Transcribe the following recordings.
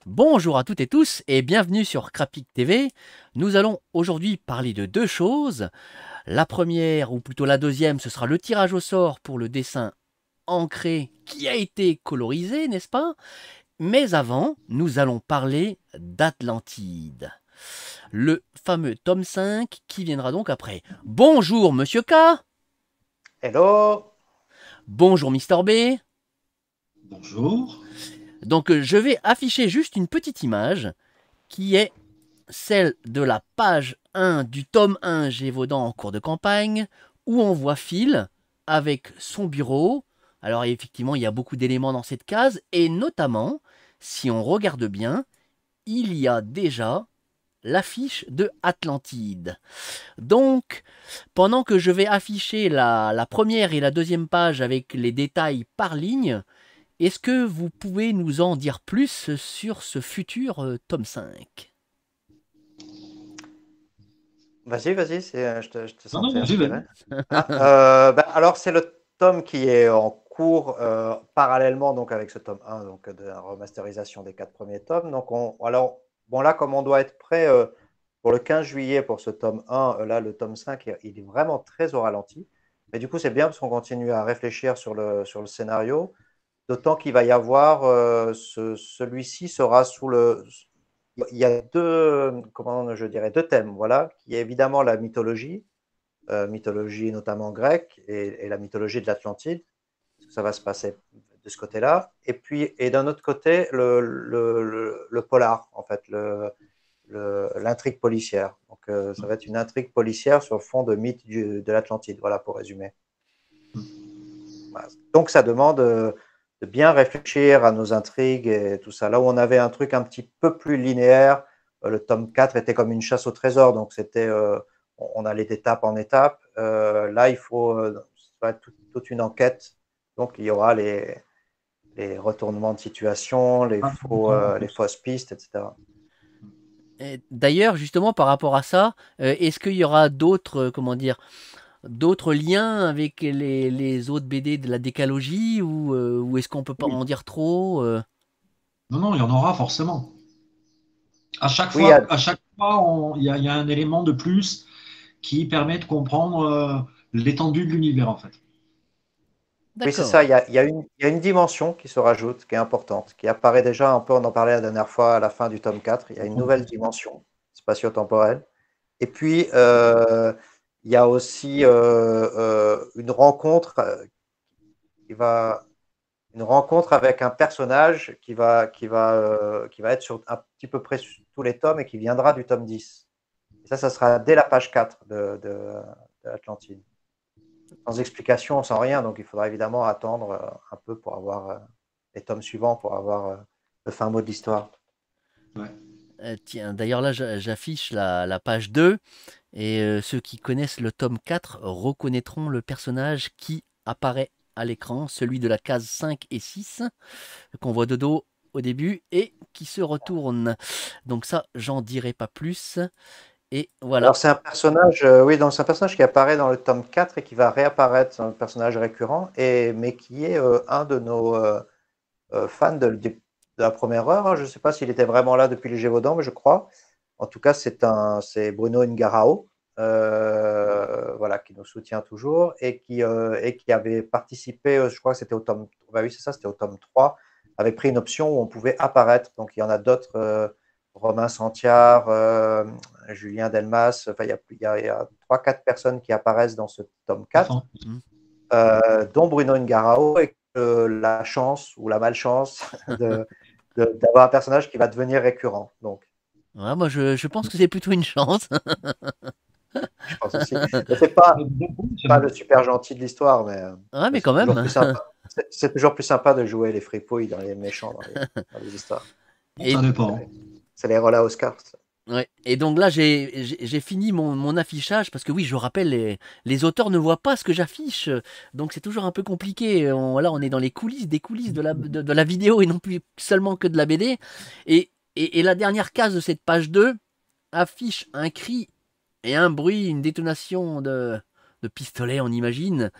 Bonjour à toutes et tous et bienvenue sur Crapic TV. Nous allons aujourd'hui parler de deux choses. La première, ou plutôt la deuxième, ce sera le tirage au sort pour le dessin ancré qui a été colorisé, n'est-ce pas? Mais avant, nous allons parler d'Atlantide, le fameux tome 5 qui viendra donc après. Bonjour Monsieur K, Hello! bonjour Mister B. Bonjour. Donc je vais afficher juste une petite image qui est celle de la page 1 du tome 1 Gévaudan en cours de campagne, où on voit Phil avec son bureau. Alors effectivement, il y a beaucoup d'éléments dans cette case, et notamment, si on regarde bien, il y a déjà l'affiche de Atlantide. Donc, pendant que je vais afficher la première et la deuxième page avec les détails par ligne, est-ce que vous pouvez nous en dire plus sur ce futur tome 5? Vas-y, je te Non, non, sentais vas-y, vas-y. inspiré. Alors, c'est le tome qui est en cours parallèlement donc, avec ce tome 1 donc, de la remasterisation des 4 premiers tomes. Donc, alors, bon, là, comme on doit être prêt pour le 15 juillet pour ce tome 1, là, le tome 5, il est vraiment très au ralenti. Mais du coup, c'est bien parce qu'on continue à réfléchir sur le scénario. D'autant qu'il va y avoir, celui-ci sera sous le. Il y a deux, comment je dirais, deux thèmes, voilà, qui est évidemment la mythologie, mythologie notamment grecque et la mythologie de l'Atlantide, parce que ça va se passer de ce côté-là. Et puis, et d'un autre côté, le polar, en fait, l'intrigue policière. Donc, ça va être une intrigue policière sur fond de mythe de l'Atlantide, voilà, pour résumer. Voilà. Donc, ça demande de bien réfléchir à nos intrigues et tout ça. Là où on avait un truc un petit peu plus linéaire, le tome 4 était comme une chasse au trésor, donc c'était, on allait d'étape en étape. Là, il faut toute une enquête, donc il y aura les retournements de situation, Ah, c'est ça, en les plus. fausses pistes, etc. D'ailleurs, justement, par rapport à ça, est-ce qu'il y aura d'autres, comment dire, d'autres liens avec les autres BD de la décalogie ou est-ce qu'on peut pas Oui. en dire trop Non, non, il y en aura forcément. Oui, il y a À chaque fois, il y a un élément de plus qui permet de comprendre l'étendue de l'univers, en fait. Oui, c'est ça. D'accord. Il y a une dimension qui se rajoute, qui est importante, qui apparaît déjà un peu, on en parlait la dernière fois à la fin du tome 4. Il y a une nouvelle dimension spatio-temporelle. Et puis, il y a aussi une rencontre qui va, une rencontre avec un personnage qui va être sur un petit peu près sur tous les tomes et qui viendra du tome 10. Et ça sera dès la page 4 de Atlantide. Sans explication, sans rien, donc il faudra évidemment attendre un peu pour avoir les tomes suivants, pour avoir le fin mot de l'histoire. Ouais. Tiens, d'ailleurs là, j'affiche la page 2 et ceux qui connaissent le tome 4 reconnaîtront le personnage qui apparaît à l'écran, celui de la case 5 et 6 qu'on voit de dos au début et qui se retourne. Donc ça, j'en dirai pas plus. Et voilà. Alors c'est un personnage, oui, donc c'est un personnage qui apparaît dans le tome 4 et qui va réapparaître, c'est un personnage récurrent, mais qui est un de nos fans de la première heure, hein. Je ne sais pas s'il était vraiment là depuis les Gévaudan, mais je crois. En tout cas, c'est Bruno Ngarao, voilà, qui nous soutient toujours et qui avait participé, je crois que c'était au tome, bah oui, c'est ça, c'était au tome 3, avait pris une option où on pouvait apparaître. Donc il y en a d'autres, Romain Santiard, Julien Delmas, enfin il y a 3-4 personnes qui apparaissent dans ce tome 4, Enfin, Hmm. dont Bruno Ngarao, et la chance ou la malchance d'avoir un personnage qui va devenir récurrent. Donc, Ouais, moi, je pense que c'est plutôt une chance. je pense aussi. Mais c'est pas bon. le super gentil de l'histoire, Ouais, mais c'est quand toujours même. plus sympa. C'est toujours plus sympa de jouer les fripouilles dans les méchants, dans les histoires. Et, Ça dépend. C'est les rôles à Oscar, ça. ouais. Et donc là, j'ai fini mon affichage parce que oui, je rappelle, les auteurs ne voient pas ce que j'affiche. Donc c'est toujours un peu compliqué. Là, on est dans les coulisses des coulisses de la vidéo et non plus seulement que de la BD. Et la dernière case de cette page 2 affiche un cri et un bruit, une détonation de pistolet, on imagine.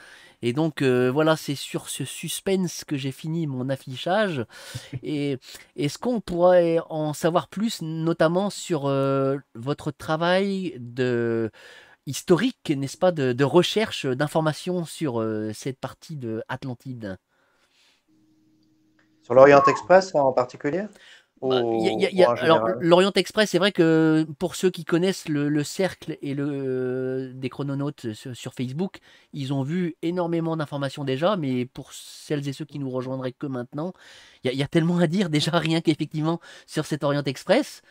Et donc voilà, c'est sur ce suspense que j'ai fini mon affichage. Et est-ce qu'on pourrait en savoir plus, notamment sur votre travail de historique, n'est-ce pas, de recherche d'informations sur cette partie de Atlantide? Sur l'Orient Express en particulier Bah, ou en alors, général? l'Orient Express, c'est vrai que pour ceux qui connaissent le cercle et des chrononautes sur Facebook, ils ont vu énormément d'informations déjà, mais pour celles et ceux qui nous rejoindraient que maintenant, il y a tellement à dire déjà rien qu'effectivement sur cet Orient Express,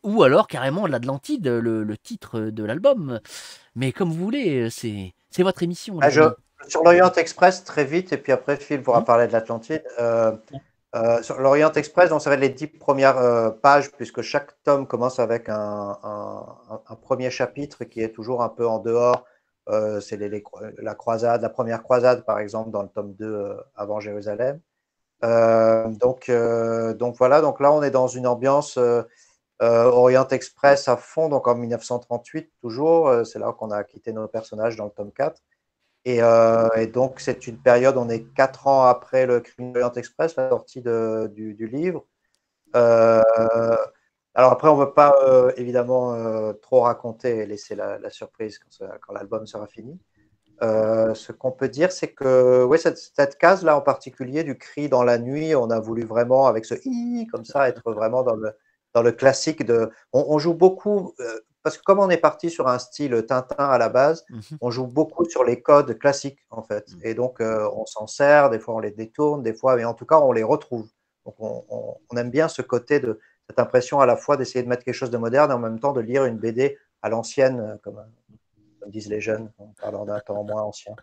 ou alors carrément l'Atlantide, le titre de l'album. Mais comme vous voulez, c'est votre émission, Ah, les amis. sur l'Orient Express, très vite, et puis après, Phil pourra Hmm. parler de l'Atlantide. Sur l'Orient Express, donc ça va être les 10 premières pages, puisque chaque tome commence avec un premier chapitre qui est toujours un peu en dehors. C'est la croisade, la première croisade, par exemple, dans le tome 2 avant Jérusalem. Donc voilà, donc là, on est dans une ambiance Orient Express à fond, donc en 1938 toujours. C'est là qu'on a quitté nos personnages dans le tome 4. Et donc, c'est une période, on est 4 ans après le Crime de l'Orient Express, la sortie du livre. Euh, alors après, on ne veut pas évidemment trop raconter et laisser la surprise quand l'album sera fini. Ce qu'on peut dire, c'est que ouais, cette case-là en particulier, du cri dans la nuit, on a voulu vraiment, avec ce i comme ça, être vraiment dans le classique de. On joue beaucoup, parce que comme on est parti sur un style Tintin à la base, Mhm. on joue beaucoup sur les codes classiques en fait. Et donc, on s'en sert, des fois on les détourne, des fois, mais en tout cas, on les retrouve. Donc, on aime bien ce côté de cette impression à la fois d'essayer de mettre quelque chose de moderne et en même temps de lire une BD à l'ancienne, comme disent les jeunes, en parlant d'un temps moins ancien.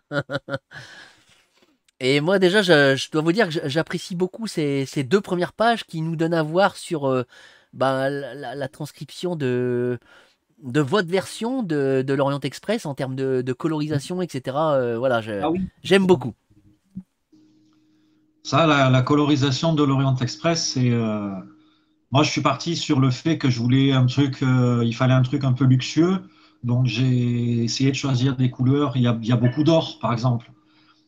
Et moi déjà, je dois vous dire que j'apprécie beaucoup ces deux premières pages qui nous donnent à voir sur ben, la transcription de votre version de l'Orient Express en termes de colorisation, etc. Voilà, Ah oui. j'aime beaucoup. Ça, la colorisation de l'Orient Express, c'est. Moi, je suis parti sur le fait que je voulais un truc, il fallait un truc un peu luxueux. Donc, j'ai essayé de choisir des couleurs. Il y a beaucoup d'or, par exemple.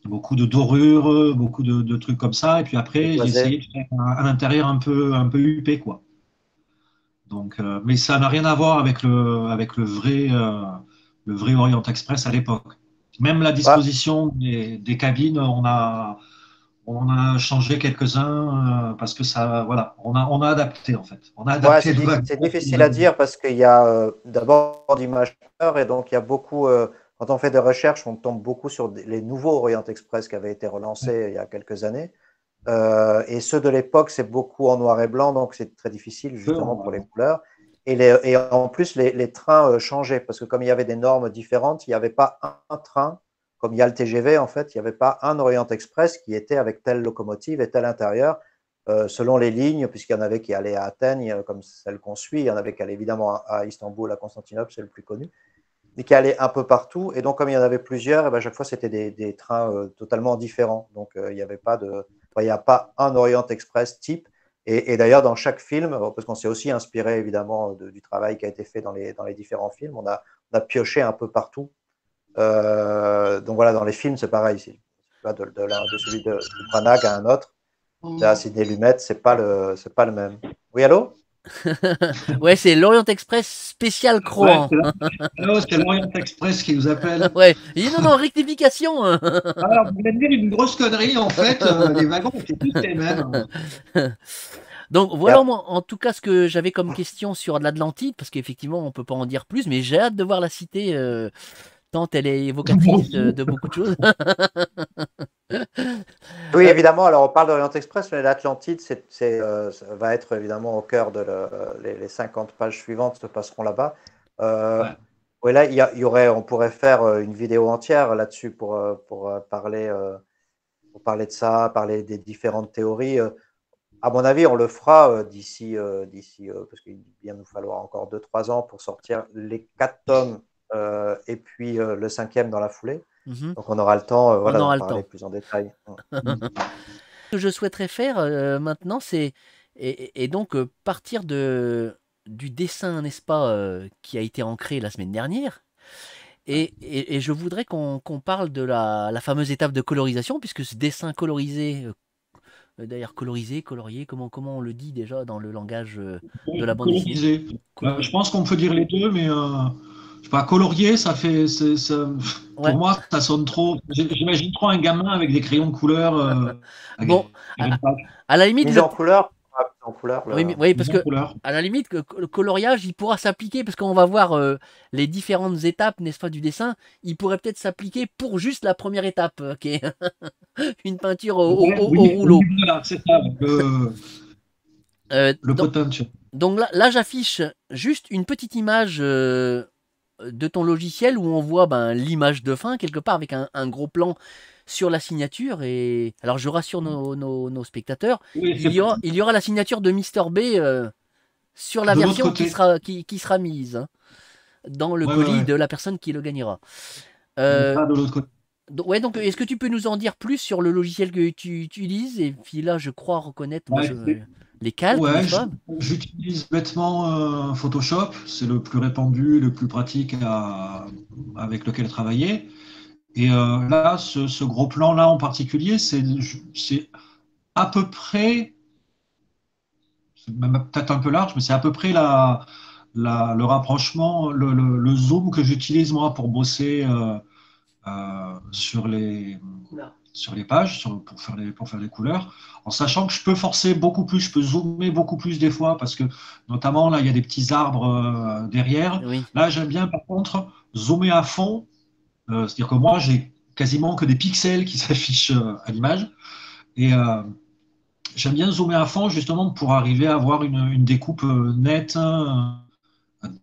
Beaucoup de dorures, beaucoup de trucs comme ça. Et puis après, j'ai Décloisé. essayé de faire un intérieur un peu huppé, quoi. Donc, mais ça n'a rien à voir avec le vrai Orient Express à l'époque. Même la Bah, disposition des cabines, on a changé quelques-uns parce que ça, voilà, on a adapté en fait. On a ouais, adapté le wagon c'est au fil difficile de à l'eau. dire parce qu'il y a d'abord d'images et donc il y a beaucoup, quand on fait des recherches, on tombe beaucoup sur les nouveaux Orient Express qui avaient été relancés il y a quelques années. Et ceux de l'époque, c'est beaucoup en noir et blanc, donc c'est très difficile Peu justement en pour les wagon. couleurs. Et en plus, les trains changeaient parce que comme il y avait des normes différentes, il n'y avait pas un train, comme il y a le TGV en fait, il n'y avait pas un Orient Express qui était avec telle locomotive et tel intérieur, selon les lignes, puisqu'il y en avait qui allaient à Athènes, comme celle qu'on suit, il y en avait qui allaient évidemment à Istanbul, à Constantinople, c'est le plus connu, mais qui allaient un peu partout. Et donc, comme il y en avait plusieurs, et ben, à chaque fois, c'était des trains totalement différents. Donc, il n'y avait pas de. Il n'y a pas un Orient Express type. Et d'ailleurs, dans chaque film, parce qu'on s'est aussi inspiré évidemment du travail qui a été fait dans les différents films, on a pioché un peu partout. Donc voilà, dans les films, c'est pareil. De celui de Branagh à un autre, à Sidney Lumet, c'est pas le même. Oui, allô? Ouais, c'est l'Orient Express spécial Ouais, Croan. c'est l'Orient Express qui vous appelle. Ouais, il dit non, non, rectification. Alors, vous allez dire une grosse connerie, en fait, les wagons étaient tous les mêmes. Donc Et voilà moi, en tout cas ce que j'avais comme question sur l'Atlantide, parce qu'effectivement on peut pas en dire plus, mais j'ai hâte de voir la cité, tant elle est Moi évocatrice aussi. de beaucoup de choses. oui, Euh, évidemment. Alors, on parle d'Orient Express, mais l'Atlantide, ça va être évidemment au cœur les 50 pages suivantes se passeront là-bas. Euh, Ouais. oui, là, on pourrait faire une vidéo entière là-dessus pour parler de ça, parler des différentes théories. À mon avis, on le fera d'ici, parce qu'il va bien nous falloir encore 2-3 ans pour sortir les 4 tomes et puis le cinquième dans la foulée. mhm, Donc, on aura le temps, on voilà, d'en aura le parler temps. plus en détail. Ce que je souhaiterais faire maintenant, c'est et donc partir du dessin, n'est-ce pas, qui a été ancré la semaine dernière, Et je voudrais qu'on parle de la fameuse étape de colorisation, puisque ce dessin colorisé, d'ailleurs colorisé, colorié, comment on le dit déjà dans le langage de la bande dessinée? Colorisé. Je Colorisé. pense qu'on peut dire les deux, mais je sais pas, colorier, pour Ouais. moi, ça sonne trop. J'imagine trop un gamin avec des crayons de couleur Bon, sur une page, à la limite, Mise en couleur, mise en couleur, oui, oui, parce mise en que couleur. à la limite, le coloriage, il pourra s'appliquer, parce qu'on va voir les différentes étapes, n'est-ce pas, du dessin. Il pourrait peut-être s'appliquer pour juste la première étape, qui est une peinture Ouais, au oui, rouleau. voilà, c'est ça, Euh, le donc, pot de peinture. donc là, j'affiche juste une petite image de ton logiciel où on voit ben, l'image de fin, quelque part, avec un gros plan sur la signature. Et alors, je rassure nos spectateurs, Oui, il y aura la signature de Mister B sur la de l'autre version côté. qui sera mise hein, dans le Ouais, ouais, colis ouais. de la personne qui le gagnera. Mais Euh, ça, de l'autre côté. ouais, donc est-ce que tu peux nous en dire plus sur le logiciel que tu utilises? Et puis là, je crois reconnaître Ouais, les calques, ouais, n'est-ce pas? j'utilise bêtement Photoshop, c'est le plus répandu, le plus pratique avec lequel travailler. Et là, ce gros plan-là en particulier, c'est à peu près, c'est même peut-être un peu large, mais c'est à peu près le rapprochement, le zoom que j'utilise moi pour bosser sur les pages, pour faire les couleurs, en sachant que je peux forcer beaucoup plus, je peux zoomer beaucoup plus des fois, parce que notamment là, il y a des petits arbres derrière. Oui. Là, j'aime bien par contre zoomer à fond, c'est-à-dire que moi, j'ai quasiment que des pixels qui s'affichent à l'image. Et j'aime bien zoomer à fond justement pour arriver à avoir une découpe nette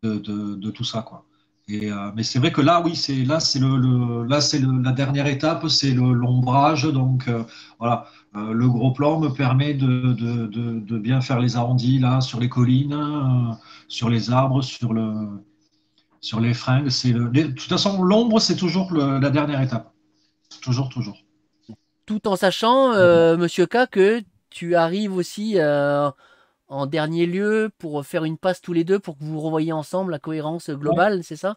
de tout ça, quoi. Mais c'est vrai que là, oui, la dernière étape, c'est l'ombrage. Donc voilà, le gros plan me permet de bien faire les arrondis là sur les collines, sur les arbres, sur les fringues. De toute façon, l'ombre, c'est toujours la dernière étape. Toujours, toujours. Tout en sachant, Monsieur K, que tu arrives aussi en dernier lieu pour faire une passe tous les deux pour que vous revoyiez ensemble la cohérence Ouais. globale, c'est ça?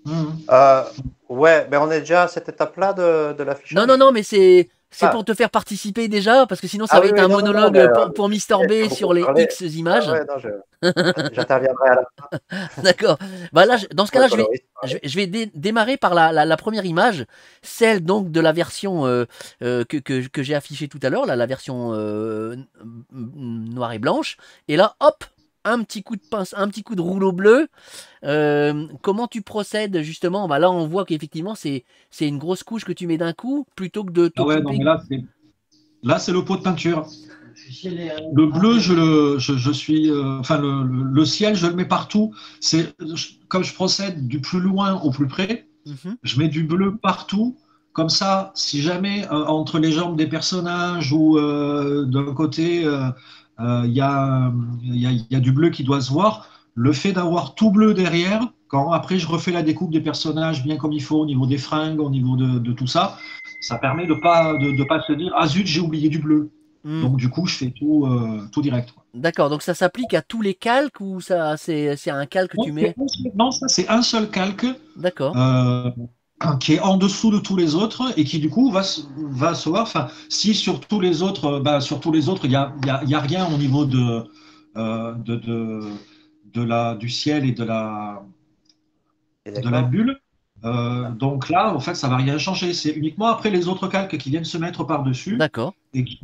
Mhm. Euh, ouais, mais on est déjà à cette étape-là de Non, non, l'affichage. non, mais c'est pour Ah, te faire participer déjà, parce que sinon ça ah va oui, être oui, un non, non, non, mais monologue pour Mister il y B a beaucoup sur les parlé. X Ouais, images. ouais, non, j'interviendrai à la D'accord. Bah là, dans ce fin, le cas-là, coloriste. je vais démarrer par la première image, celle donc de la version que j'ai affichée tout à l'heure, la version noire et blanche. Et là, hop, un petit coup de pince, un petit coup de rouleau bleu. Comment tu procèdes justement? Bah là, on voit qu'effectivement, c'est une grosse couche que tu mets d'un coup, plutôt que de Ah ouais, non, t'occuper. mais là, c'est le pot de peinture. Le bleu, je suis, enfin, le ciel, je le mets partout. Comme je procède du plus loin au plus près, Mhm. je mets du bleu partout. Comme ça, si jamais entre les jambes des personnages ou d'un côté, il y a du bleu qui doit se voir, le fait d'avoir tout bleu derrière, quand après je refais la découpe des personnages bien comme il faut, au niveau des fringues, au niveau de tout ça, ça permet de pas se dire, ah zut, j'ai oublié du bleu. Hmm. Donc du coup, je fais tout direct, quoi. D'accord, donc ça s'applique à tous les calques ou ça c'est un calque que tu mets? Non, ça c'est un seul calque D'accord. euh, qui est en dessous de tous les autres et qui du coup va se voir. Enfin, si sur tous les autres, il y a rien au niveau euh, de, de, du ciel et Et de la d'accord. bulle. Donc là, en fait, ça va rien changer. C'est uniquement après les autres calques qui viennent se mettre par-dessus D'accord. et qui,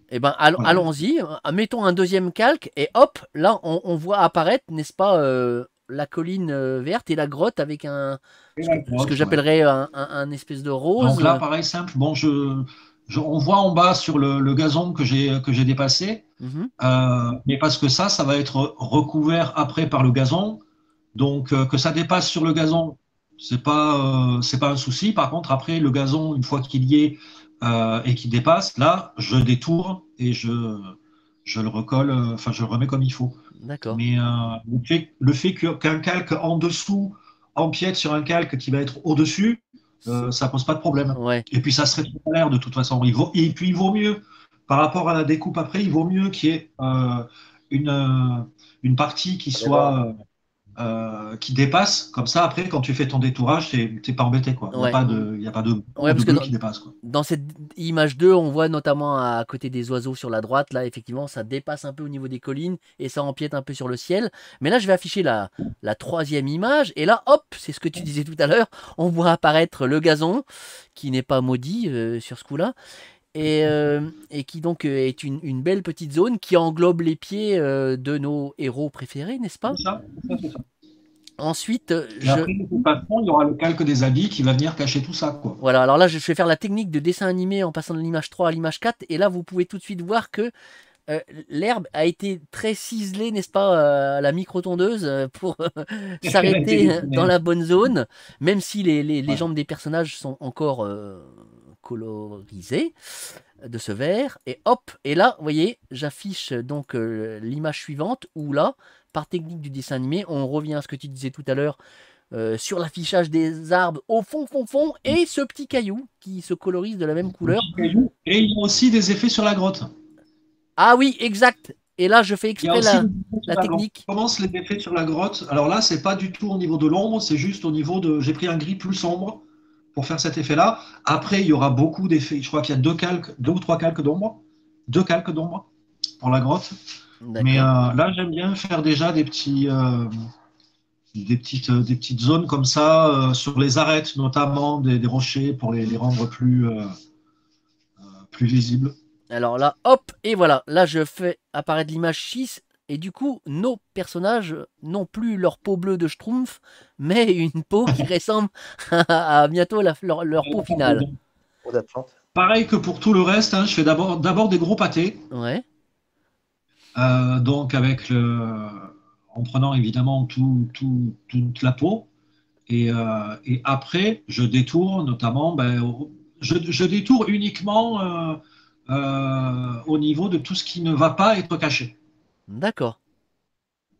Eh ben, voilà. allons-y. Mettons un deuxième calque et hop, là, on voit apparaître, n'est-ce pas, la colline verte et la grotte avec Et ce que, la ce que grotte, ouais. j'appellerais un espèce de Donc là, rose. pareil, simple. Bon, on voit en bas sur le gazon que j'ai dépassé, Mhm. mais parce que ça va être recouvert après par le gazon. Donc que ça dépasse sur le gazon, c'est pas un souci. Par contre, après le gazon, une fois qu'il y est et qu'il dépasse, là, je détourne et je le recolle, enfin, je le remets comme il faut. D'accord. Mais le fait qu'un calque en dessous empiète sur un calque qui va être au-dessus, ça pose pas de problème. Ouais. Et puis ça serait trop l'air de toute façon. Et puis il vaut mieux, par rapport à la découpe après, il vaut mieux qu'il y ait une partie qui Ça déborde. soit qui dépasse. Comme ça, après, quand tu fais ton détourage, t'es pas embêté, quoi. Il Ouais. n'y a pas de Ouais, parce que bleu qui dépasse, quoi. dans cette image 2, on voit notamment à côté des oiseaux sur la droite, là, effectivement, ça dépasse un peu au niveau des collines et ça empiète un peu sur le ciel. Mais là, je vais afficher la troisième image et là, hop, c'est ce que tu disais tout à l'heure, on voit apparaître le gazon qui n'est pas maudit sur ce coup-là. Et qui donc est une belle petite zone qui englobe les pieds de nos héros préférés, n'est-ce pas? C'est ça, c'est ça. Ensuite, Et après, de toute façon, il y aura le calque des habits qui va venir cacher tout ça, quoi. voilà, alors là, je vais faire la technique de dessin animé en passant de l'image 3 à l'image 4. Et là, vous pouvez tout de suite voir que l'herbe a été très ciselée, n'est-ce pas, à la micro-tondeuse pour s'arrêter dans la bonne zone, même si les Ouais. jambes des personnages sont encore colorisées de ce vert. Et hop, et là, vous voyez, j'affiche donc l'image suivante où là, par technique du dessin animé, on revient à ce que tu disais tout à l'heure sur l'affichage des arbres au fond, et ce petit caillou qui se colorise de la même Le couleur. petit caillou. Et il y a aussi des effets sur la grotte. Ah oui, exact. Et là, je fais Il y a exprès aussi des effets sur la la grotte. technique. On commence les effets sur la grotte. Alors là, c'est pas du tout au niveau de l'ombre, c'est juste au niveau de. J'ai pris un gris plus sombre pour faire cet effet-là. Après, il y aura beaucoup d'effets. Je crois qu'il y a deux ou trois calques d'ombre. Deux calques d'ombre pour la grotte. Mais D'accord. là, j'aime bien faire déjà des petites zones comme ça sur les arêtes, notamment des rochers pour les rendre plus visibles. Alors là, hop, et voilà. Là, je fais apparaître l'image 6. Et du coup, nos personnages n'ont plus leur peau bleue de Schtroumpf, mais une peau qui ressemble à bientôt leur peau finale. Peau d'Atlante. Pareil que pour tout le reste, hein, je fais d'abord des gros pâtés, Ouais, donc en prenant évidemment toute la peau. Et après, je détourne notamment, je détourne uniquement au niveau de tout ce qui ne va pas être caché. d'accord.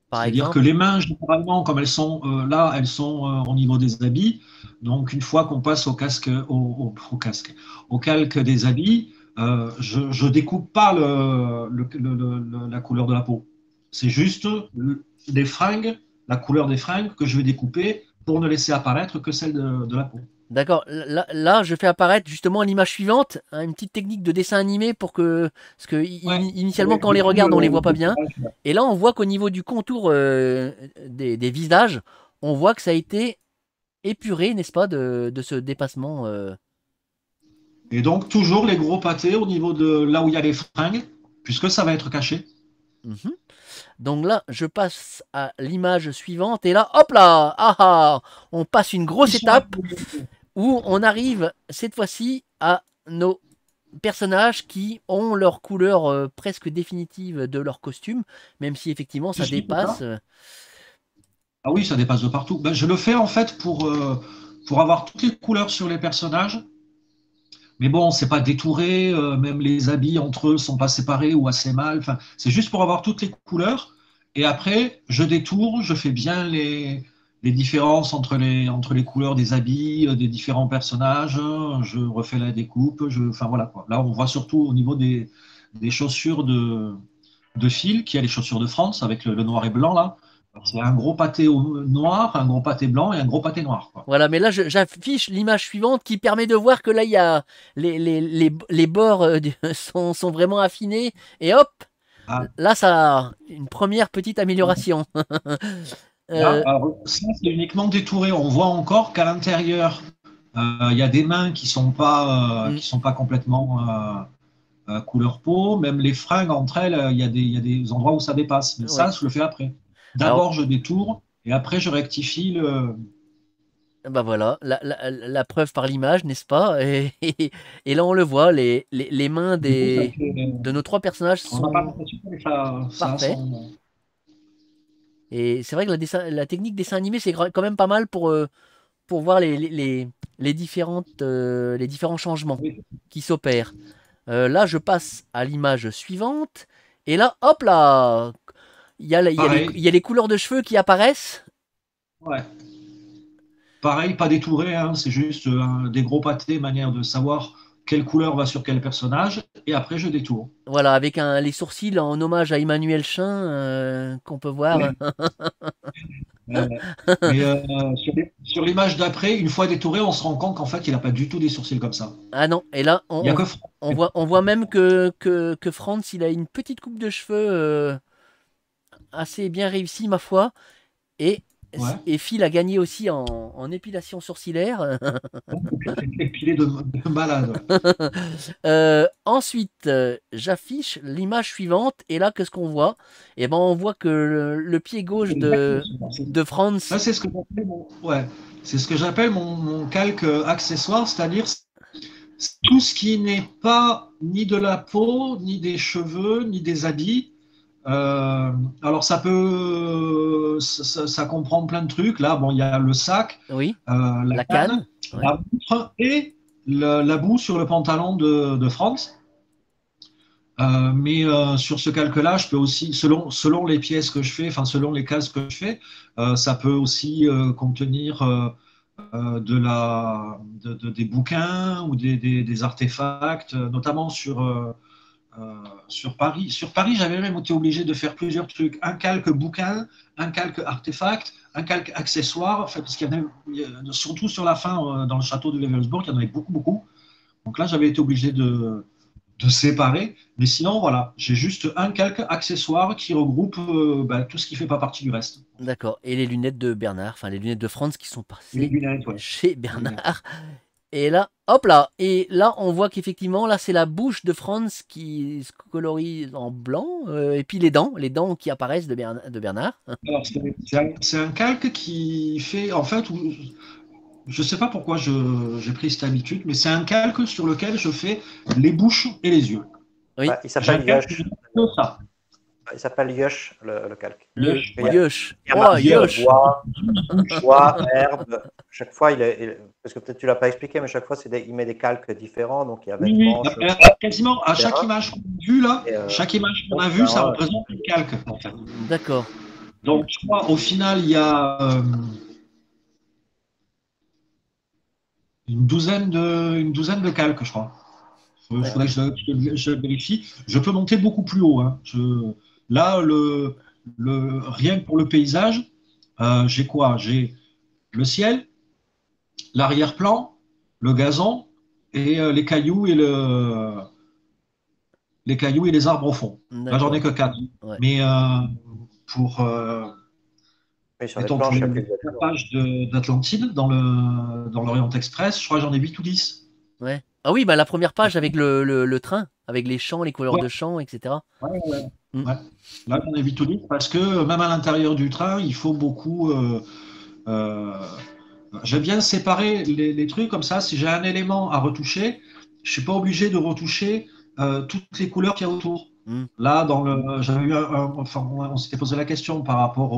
Par C'est-à-dire que exemple, les mains, généralement, comme elles sont là, elles sont au niveau des habits. Donc, une fois qu'on passe au casque, au calque des habits, je ne découpe pas la couleur de la peau. C'est juste les fringues, la couleur des fringues que je vais découper pour ne laisser apparaître que celle de la peau. d'accord. Là, je fais apparaître justement l'image suivante, hein, une petite technique de dessin animé pour que, parce que Ouais, initialement, avec quand on du les coup, regarde, on les voit pas bien. découpage. Et là, on voit qu'au niveau du contour des visages, on voit que ça a été épuré, n'est-ce pas, de ce dépassement. Et donc, toujours les gros pâtés au niveau de là où il y a les fringues, puisque ça va être caché. Mhm. Donc là, je passe à l'image suivante. Et là, hop là, on passe une Ils grosse sont un étape peu- où on arrive cette fois-ci à nos personnages qui ont leur couleur presque définitive de leur costume, même si effectivement ça Juste dépasse. ça. Ah oui, ça dépasse de partout. Ben, je le fais en fait pour avoir toutes les couleurs sur les personnages. Mais bon, c'est pas détouré, même les habits entre eux sont pas séparés ou assez mal. Enfin, c'est juste pour avoir toutes les couleurs. Et après, je détourne, je fais bien les différences entre les couleurs des habits, des différents personnages. Je refais la découpe. Enfin voilà quoi. Là, on voit surtout au niveau des chaussures de fil, qui a les chaussures de France avec le noir et blanc là. C'est un gros pâté noir, un gros pâté blanc et un gros pâté noir, quoi. Voilà, mais là j'affiche l'image suivante qui permet de voir que là il y a les bords sont vraiment affinés et hop, Ah, là ça a une première petite amélioration. là, Euh, alors, ça, c'est uniquement détouré. On voit encore qu'à l'intérieur, il y a des mains mm, qui sont pas complètement couleur peau. Même les fringues entre elles, il y a des endroits où ça dépasse. Mais ça, oui. je le fais après. Alors D'abord, je détourne et après, je rectifie le. bah voilà, la preuve par l'image, n'est-ce pas? Et là on le voit, les mains Du coup, de nos trois personnages on n'a pas sont l'impression que ça a parfaits. son. Et c'est vrai que la technique dessin animé, c'est quand même pas mal pour voir les différents changements Oui, qui s'opèrent. Là, je passe à l'image suivante. Et là, hop là, il pareil. y a les couleurs de cheveux qui apparaissent. Ouais. Pareil, pas détouré, hein, c'est juste des gros pâtés, manière de savoir quelle couleur va sur quel personnage, et après je détourne. Voilà, avec les sourcils en hommage à Emmanuel Chin qu'on peut voir. Mais sur l'image d'après, une fois détouré, on se rend compte qu'en fait, il n'a pas du tout des sourcils comme ça. Ah non, et là, Il n'y a que Franck. on voit même que Franz, il a une petite coupe de cheveux assez bien réussie, ma foi. Et, Ouais. et Phil a gagné aussi en épilation sourcilière. Épilé de malade. Ensuite, j'affiche l'image suivante. Et là, qu'est-ce qu'on voit? Eh ben, on voit que le pied gauche de Franz. Ça, c'est ce que j'appelle c'est ce que j'appelle mon calque accessoire, c'est-à-dire tout ce qui n'est pas ni de la peau, ni des cheveux, ni des habits. Alors ça comprend plein de trucs. Là, bon, il y a le sac, Oui, la canne, ouais. la montre et la boue sur le pantalon de Franz. Mais sur ce calque-là, je peux aussi, selon les pièces que je fais, enfin selon les cases que je fais, ça peut aussi contenir des bouquins ou des artefacts, notamment sur Paris. Sur Paris, j'avais même été obligé de faire plusieurs trucs. Un calque bouquin, un calque artefact, un calque accessoire, enfin, parce qu'il y en a, surtout sur la fin, dans le château de Levelsburg, il y en avait beaucoup, beaucoup. Donc là, j'avais été obligé de séparer. Mais sinon, voilà, j'ai juste un calque accessoire qui regroupe tout ce qui ne fait pas partie du reste. D'accord. Et les lunettes de Bernard, enfin les lunettes de Franz qui sont Les passées lunettes, ouais. chez Bernard. Et là, hop là. Et là, on voit qu'effectivement, là, c'est la bouche de Franz qui se colorie en blanc. Et puis les dents qui apparaissent de Bernard. Alors, c'est un calque qui fait, en fait, je ne sais pas pourquoi j'ai pris cette habitude, mais c'est un calque sur lequel je fais les bouches et les yeux. Oui. Bah, il s'appelle Yosh. Ça. Il s'appelle Yosh, le calque. Le Yosh. Il y a Yosh. bois, herbe. Chaque fois, parce que peut-être tu l'as pas expliqué, mais chaque fois, il met des calques différents. Donc, il y a vêtements, quasiment à chaque image qu'on a vue, là, chaque image qu'on a vue, ça représente un calque. En fait. D'accord. Donc, je crois, au final, il y a une douzaine de calques, je crois. Il faudrait que je vérifie. Je peux monter beaucoup plus haut. Hein. Là, rien que pour le paysage, j'ai quoi? J'ai le ciel, l'arrière-plan, le gazon et les cailloux et les arbres au fond. Là, j'en ai que 4. Ouais. Mais pour les pages d'Atlantide dans l'Orient Express, je crois que j'en ai 8 ou 10. Ouais. Ah oui, bah la première page avec le train, avec les champs, les couleurs de champs, etc. Ouais. Là, j'en ai 8 ou 10 parce que même à l'intérieur du train, il faut beaucoup. J'aime bien séparer les trucs comme ça. Si j'ai un élément à retoucher, je suis pas obligé de retoucher toutes les couleurs qu'il y a autour. Là, j'avais eu on s'était posé la question par rapport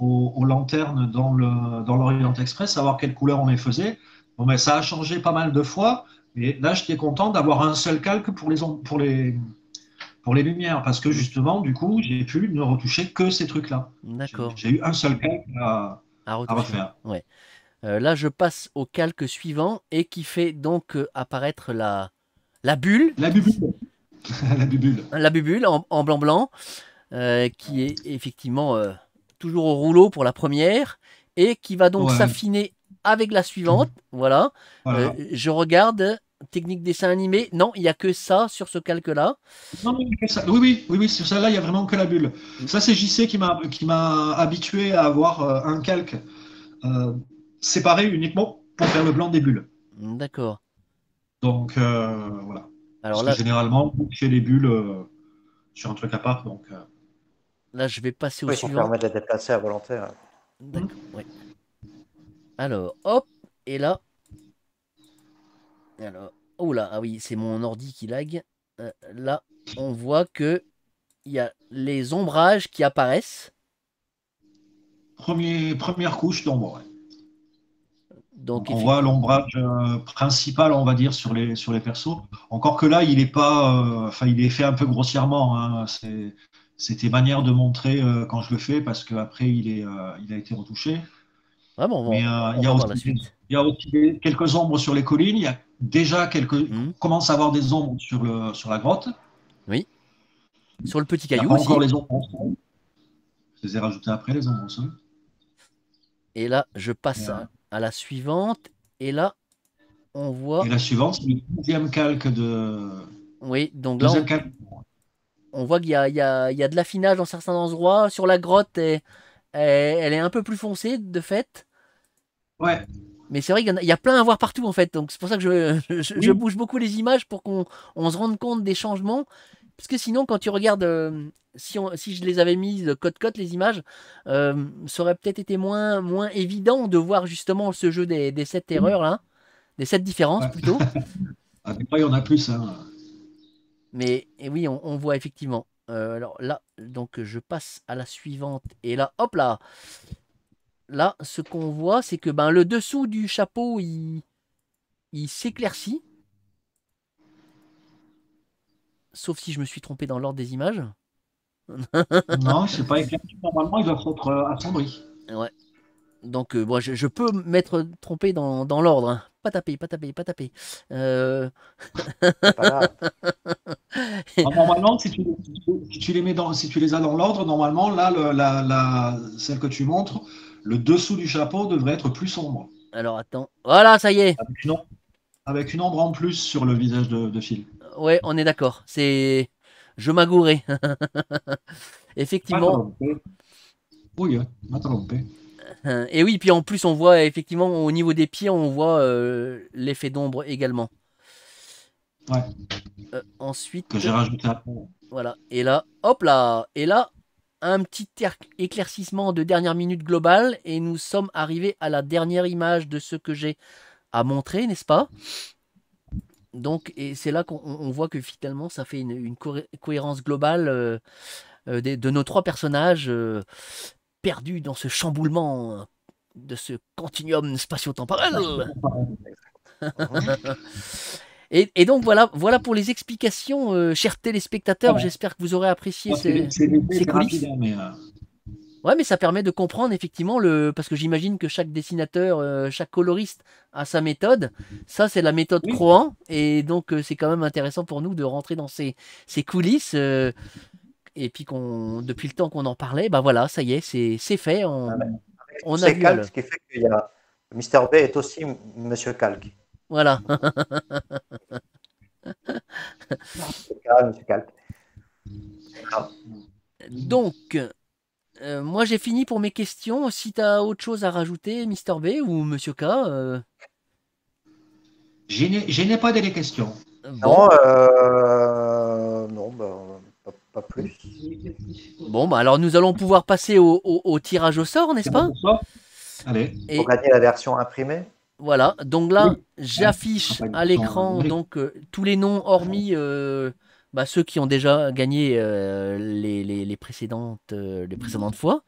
aux lanternes dans l'Orient Express, savoir quelle couleur on les faisait. Bon, mais ça a changé pas mal de fois. Et là, j'étais content d'avoir un seul calque pour les lumières, parce que justement, du coup, j'ai pu ne retoucher que ces trucs-là. D'accord. J'ai eu un seul calque à refaire. Ouais. Là, je passe au calque suivant et qui fait donc apparaître la bulle. La bubule. La bubule. La bubule en blanc-blanc, qui est effectivement toujours au rouleau pour la première et qui va donc s'affiner avec la suivante. Voilà. Je regarde. Technique dessin animé, non, il n'y a que ça sur ce calque-là. Non, il y a que ça. Oui, sur celle-là, il n'y a vraiment que la bulle. Ça, c'est JC qui m'a habitué à avoir un calque séparé uniquement pour faire le blanc des bulles. D'accord. Donc, voilà. Alors parce que généralement, je fais les bulles sur un truc à part. Donc, là, je vais passer au suivant. Ça permet de les déplacer à volonté. D'accord, oui. Alors, hop, et là... Alors, oh là, ah oui, c'est mon ordi qui lag. Là, on voit que il y a les ombrages qui apparaissent. Première couche d'ombre. Ouais. Donc on voit l'ombrage principal, on va dire, sur les persos. Encore que là, il est pas, il est fait un peu grossièrement. Hein. C'était manière de montrer quand je le fais, parce qu'après, il a été retouché. Ah bon, mais il y a aussi quelques ombres sur les collines. Il y a déjà commence à avoir des ombres sur la grotte. Oui. Sur le petit caillou il y a pas aussi. encore les ombres au sol. Je les ai rajoutées après, les ombres au sol. Et là, je Et, passe à la suivante. Et là, on voit. et la suivante, c'est le deuxième calque de. Oui, donc là, Deuxième calque. on voit qu'il y a de l'affinage dans certains endroits. Sur la grotte, elle est un peu plus foncée, de fait. Ouais, Mais c'est vrai qu'il y a plein à voir partout, en fait. Donc c'est pour ça que je oui, bouge beaucoup les images pour qu'on se rende compte des changements. Parce que sinon, quand tu regardes, si je les avais mises côte-côte, les images, ça aurait peut-être été moins évident de voir justement ce jeu des 7 erreurs, là. Des 7 différences, ouais. plutôt. Ah, des fois, il y en a plus, hein. Mais et oui, on voit effectivement. Alors là, donc je passe à la suivante. Et là, hop là. Là, ce qu'on voit, c'est que ben, le dessous du chapeau, il s'éclaircit. Sauf si je me suis trompé dans l'ordre des images. Non, c'est pas éclairci. Normalement, il doit être assombri. Ouais. Donc, bon, je peux m'être trompé dans l'ordre, hein. Pas taper, pas taper, pas taper. Euh, C'est pas grave. Alors, normalement, si tu les mets si tu les as dans l'ordre, normalement, là, celle que tu montres, le dessous du chapeau devrait être plus sombre, Alors, attends. Voilà, ça y est. avec une ombre en plus sur le visage de Phil. Ouais, on est d'accord. Je m'agourais. Pas Effectivement. trompé. Oui, pas trompé. Et oui, puis en plus, on voit effectivement au niveau des pieds, on voit l'effet d'ombre également. Ouais, que Ensuite, j'ai rajouté après. voilà. Et là, hop là. Et là, un petit éclaircissement de dernière minute global. Et nous sommes arrivés à la dernière image de ce que j'ai à montrer, n'est-ce pas? Donc, et c'est là qu'on voit que finalement, ça fait une cohérence globale de nos trois personnages perdus dans ce chamboulement de ce continuum spatio-temporel. Et donc voilà pour les explications, chers téléspectateurs. Voilà. J'espère que vous aurez apprécié C'est léger, ces c'est rapide, coulisses. hein, mais Ouais, mais ça permet de comprendre effectivement parce que j'imagine que chaque dessinateur, chaque coloriste a sa méthode. Ça, c'est la méthode oui, Crohan, et donc c'est quand même intéressant pour nous de rentrer dans ces coulisses. Et puis depuis le temps qu'on en parlait, bah voilà, ça y est, c'est fait. Avec tous On a ces vu à calques, l'œuvre. ce qui fait qu'il y a Mister B est aussi Monsieur Calque. Voilà. Monsieur Calque. Ah. Donc, moi j'ai fini pour mes questions. Si tu as autre chose à rajouter, Mister B ou Monsieur K, je n'ai pas des questions. bon. Non, non, pas plus. Bon, bah alors nous allons pouvoir passer au tirage au sort, n'est-ce pas? Allez. Pour Et gagner la version imprimée. voilà, donc là, Oui. j'affiche à l'écran donc tous les noms hormis bah, ceux qui ont déjà gagné les précédentes fois.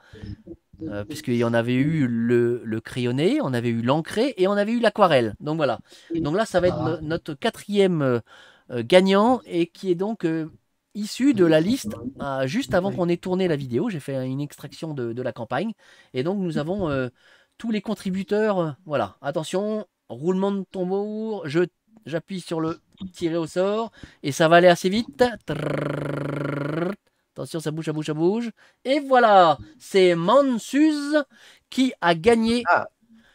Puisqu'il y en avait eu le crayonné, on avait eu l'encré et on avait eu l'aquarelle. Donc voilà. Donc là, ça va être notre quatrième gagnant et qui est donc issu de la liste juste avant qu'on ait tourné la vidéo. J'ai fait une extraction de la campagne. Et donc nous avons tous les contributeurs. Voilà. Attention, roulement de tambour. J'appuie sur le tirer au sort et ça va aller assez vite. Attention, ça bouge, ça bouge, ça bouge. Et voilà, c'est Mansuz qui a gagné Ah,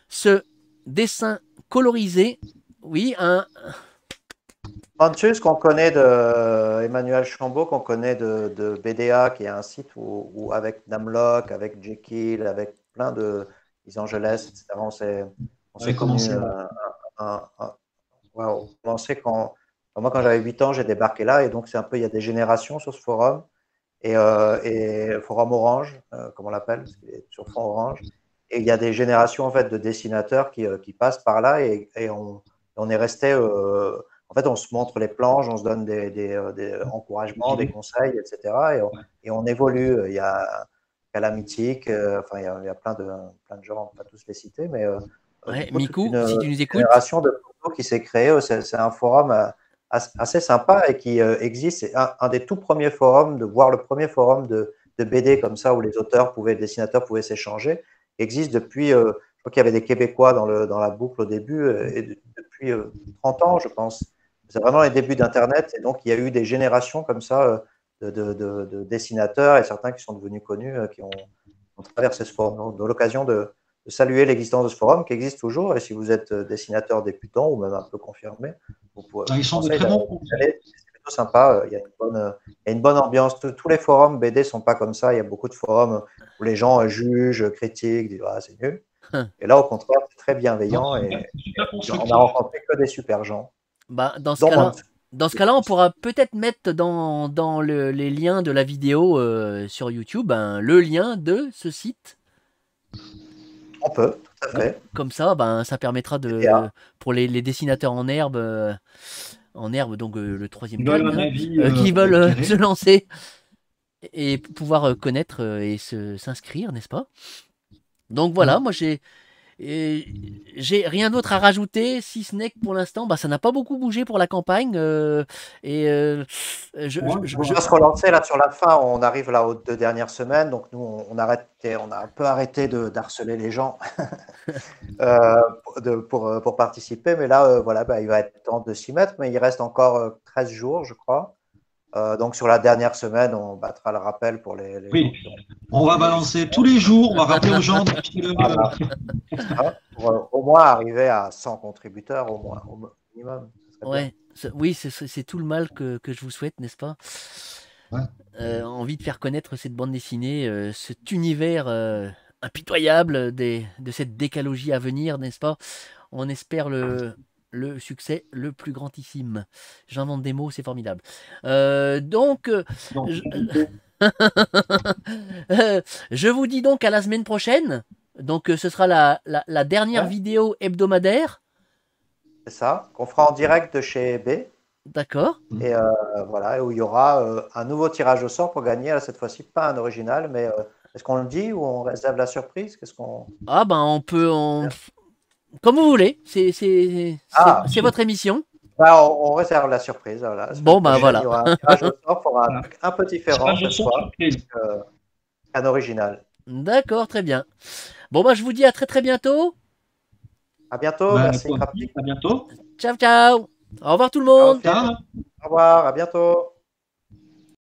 ce dessin colorisé. Oui, Manchus, qu'on connaît de Emmanuel Chambaud, qu'on connaît de BDA, qui est un site où avec Namlock, avec Jekyll, avec plein de Los Angeles, etc. On s'est connus. On sait moi, quand j'avais 8 ans, j'ai débarqué là, et donc c'est un peu, il y a des générations sur ce forum, et forum orange, comme on l'appelle, parce qu'il est sur fond orange. Et il y a des générations en fait de dessinateurs qui passent par là, et on est resté. En fait, on se montre les planches, on se donne des encouragements, des conseils, etc. Et on évolue. Il y a Calamytique, enfin, il y a plein de gens, on ne va pas tous les citer, mais du ouais, coup, toute Miku, une si tu nous écoutes. génération de photos qui s'est créée. C'est un forum assez sympa et qui existe. C'est un des tout premiers forums, voir le premier forum de BD comme ça, où les dessinateurs pouvaient s'échanger, existe depuis, je crois qu'il y avait des Québécois dans la boucle au début, et depuis 30 ans, je pense. C'est vraiment les débuts d'Internet, et donc il y a eu des générations comme ça de dessinateurs, et certains qui sont devenus connus, qui ont traversé ce forum. Donc, l'occasion de saluer l'existence de ce forum qui existe toujours. Et si vous êtes dessinateur débutant ou même un peu confirmé, vous pouvez. Ils sont de très bons. C'est plutôt sympa. Il y a une bonne ambiance. Tous les forums BD sont pas comme ça. Il y a beaucoup de forums où les gens jugent, critiquent, disent ah, c'est nul. Et là, au contraire, c'est très bienveillant et on a rencontré que des super gens. Bah, dans ce cas-là, on pourra peut-être mettre dans les liens de la vidéo sur YouTube le lien de ce site. On peut, tout à fait. Comme ça, ça permettra pour les dessinateurs en herbe, donc le troisième qui veulent se lancer et pouvoir connaître et s'inscrire, n'est-ce pas? Donc voilà, moi j'ai rien d'autre à rajouter, si ce n'est que pour l'instant, ça n'a pas beaucoup bougé pour la campagne. On va se relancer là sur la fin. On arrive là aux 2 dernières semaines. Donc nous, on a un peu arrêté d'harceler les gens pour participer. Mais là, voilà, il va être temps de s'y mettre. Mais il reste encore 13 jours, je crois. Donc sur la dernière semaine, on battra le rappel pour les oui, on va balancer tous les jours, on va rappeler aux gens pour au moins arriver à 100 contributeurs au minimum. Ouais, oui, c'est tout le mal que je vous souhaite, n'est-ce pas? Ouais. Envie de faire connaître cette bande dessinée, cet univers impitoyable de cette décalogie à venir, n'est-ce pas? On espère le succès le plus grandissime. J'invente des mots, c'est formidable. Je vous dis donc à la semaine prochaine. Donc ce sera la dernière vidéo hebdomadaire. C'est ça, qu'on fera en direct de chez B. D'accord. Et voilà, où il y aura un nouveau tirage au sort pour gagner. Là, cette fois-ci, pas un original, mais est-ce qu'on le dit ou on réserve la surprise? On peut... Comme vous voulez, c'est votre émission. On réserve la surprise. Voilà. Bon, voilà. Il y aura un tirage au sort pour un peu différent cette fois qu'un original. D'accord, très bien. Bon, je vous dis à très très bientôt. À bientôt, merci. À bientôt. Ciao, ciao. Au revoir tout le monde. Au revoir, à bientôt.